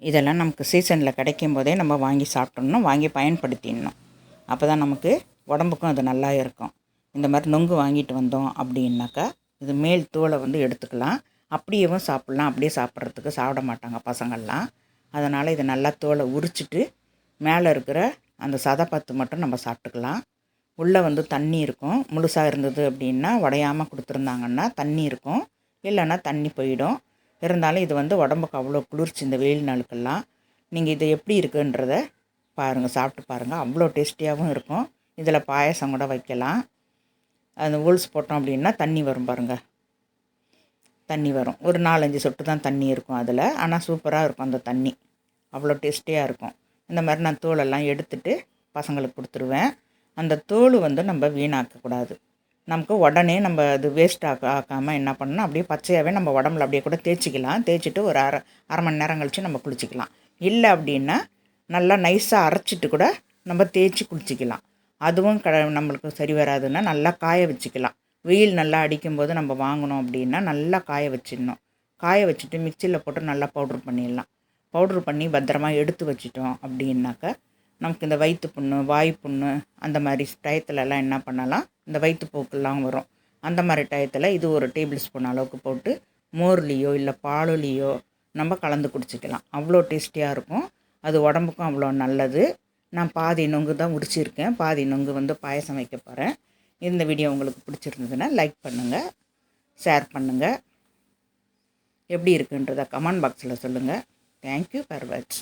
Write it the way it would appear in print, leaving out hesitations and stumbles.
இதெல்லாம் நமக்கு சீசனில் கிடைக்கும் போதே நம்ம வாங்கி சாப்பிட்றணும், வாங்கி பயன்படுத்திடணும். அப்போ தான் நமக்கு உடம்புக்கும் அது நல்லா இருக்கும். இந்த மாதிரி நொங்கு வாங்கிட்டு வந்தோம் அப்படின்னாக்கா இது மேல் தோலை வந்து எடுத்துக்கலாம். அப்படியேவும் சாப்பிட்லாம். அப்படியே சாப்பிட்றதுக்கு சாப்பிட மாட்டாங்க பசங்கள்லாம். அதனால் இதை நல்லா தோலை உரிச்சிட்டு மேலே இருக்கிற அந்த சதைப்பத்து மட்டும் நம்ம சாப்பிட்டுக்கலாம். உள்ளே வந்து தண்ணி இருக்கும். முழுசாக இருந்தது அப்படின்னா உடையாமல் கொடுத்துருந்தாங்கன்னா தண்ணி இருக்கும், இல்லைன்னா தண்ணி போயிடும். இருந்தாலும் இது வந்து உடம்புக்கு அவ்வளோ குளிர்ச்சி இந்த வெயில் நாளுக்கெல்லாம். நீங்கள் இது எப்படி இருக்குன்றத பாருங்கள், சாப்பிட்டு பாருங்கள். அவ்வளோ டேஸ்டியாகவும் இருக்கும். இதில் பாயசம் கூட வைக்கலாம். அந்த ஹோல்ஸ் போட்டோம் அப்படின்னா தண்ணி வரும் பாருங்கள், தண்ணி வரும். ஒரு 4-5 சொட்டு தான் தண்ணி இருக்கும் அதில். ஆனால் சூப்பராக இருக்கும் அந்த தண்ணி, அவ்வளோ டேஸ்டியாக இருக்கும். இந்த மாதிரி நான் தோலெல்லாம் எடுத்துகிட்டு பசங்களுக்கு கொடுத்துருவேன். அந்த தோல் வந்து நம்ம வீணாக்கக்கூடாது. நமக்கு உடனே நம்ம அது வேஸ்ட் ஆக்காமல் என்ன பண்ணணும், அப்படியே பச்சையாகவே நம்ம உடம்புல அப்படியே கூட தேய்ச்சிக்கலாம். தேய்ச்சிட்டு ஒரு அரை மணி நேரம் கழித்து நம்ம குளிச்சிக்கலாம். இல்லை அப்படின்னா நல்லா நைஸாக அரைச்சிட்டு கூட நம்ம தேய்ச்சி குளிச்சிக்கலாம். அதுவும் நம்மளுக்கு சரி வராதுன்னா நல்லா காய வச்சுக்கலாம். வெயில் நல்லா அடிக்கும்போது நம்ம வாங்கினோம் அப்படின்னா நல்லா காய வச்சிடணும். காய வச்சுட்டு மிக்சியில் போட்டு நல்லா பவுட்ரு பண்ணிடலாம். பவுட்ரு பண்ணி பத்திரமா எடுத்து வச்சிட்டோம் அப்படின்னாக்கா நமக்கு இந்த வயிற்று புண்ணு, வாய் புண்ணு அந்த மாதிரி டயத்துலலாம் என்ன பண்ணலாம், இந்த வயிற்றுப்போக்கெல்லாம் வரும். அந்த மாதிரி டயத்தில் இது ஒரு டேபிள் ஸ்பூன் அளவுக்கு போட்டு மோர்லேயோ இல்லை பாலுலேயோ நம்ம கலந்து குடிச்சிக்கலாம். அவ்வளோ டேஸ்டியாக இருக்கும். அது உடம்புக்கும் அவ்வளோ நல்லது. நான் பாதி நொங்கு தான் உரிச்சிருக்கேன், பாதி நொங்கு வந்து பாயசம் வைக்க போகிறேன். இந்த வீடியோ உங்களுக்கு பிடிச்சிருந்ததுன்னா லைக் பண்ணுங்கள், ஷேர் பண்ணுங்கள். எப்படி இருக்குன்றதை கமெண்ட் பாக்ஸில் சொல்லுங்கள். Thank you very much.